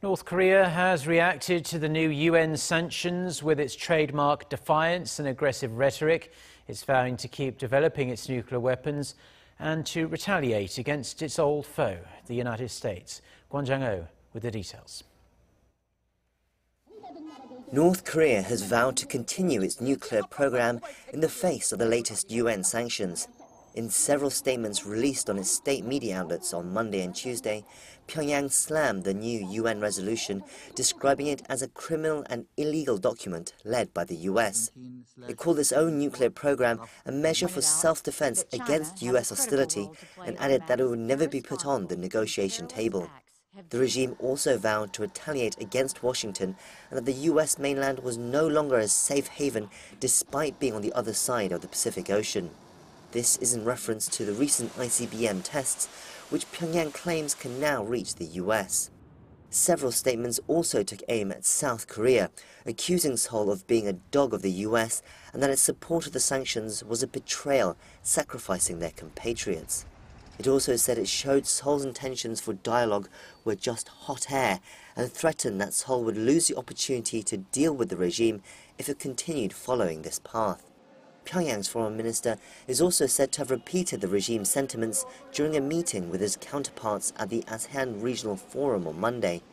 North Korea has reacted to the new UN sanctions with its trademark defiance and aggressive rhetoric. It's vowing to keep developing its nuclear weapons and to retaliate against its old foe, the United States. Kwon Jang-ho with the details. North Korea has vowed to continue its nuclear program in the face of the latest UN sanctions. In several statements released on its state media outlets on Monday and Tuesday, Pyongyang slammed the new UN resolution, describing it as a criminal and illegal document led by the US. It called its own nuclear program a measure for self-defense against US hostility and added that it would never be put on the negotiation table. The regime also vowed to retaliate against Washington and that the US mainland was no longer a safe haven despite being on the other side of the Pacific Ocean. This is in reference to the recent ICBM tests, which Pyongyang claims can now reach the US. Several statements also took aim at South Korea, accusing Seoul of being a dog of the US and that its support of the sanctions was a betrayal, sacrificing their compatriots. It also said it showed Seoul's intentions for dialogue were just hot air and threatened that Seoul would lose the opportunity to deal with the regime if it continued following this path. Pyongyang's foreign minister is also said to have repeated the regime's sentiments during a meeting with his counterparts at the ASEAN Regional Forum on Monday,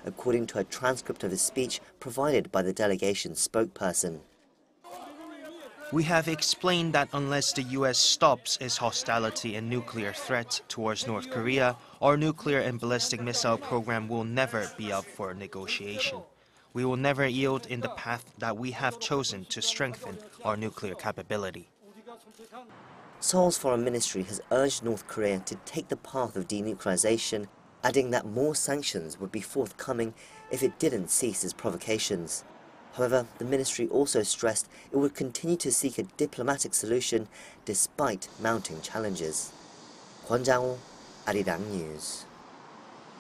according to a transcript of his speech provided by the delegation's spokesperson. We have explained that unless the US stops its hostility and nuclear threat towards North Korea, our nuclear and ballistic missile program will never be up for negotiation. We will never yield in the path that we have chosen to strengthen our nuclear capability. Seoul's foreign ministry has urged North Korea to take the path of denuclearization, adding that more sanctions would be forthcoming if it didn't cease its provocations. However, the ministry also stressed it would continue to seek a diplomatic solution despite mounting challenges. Kwon Jang-ho, Arirang News.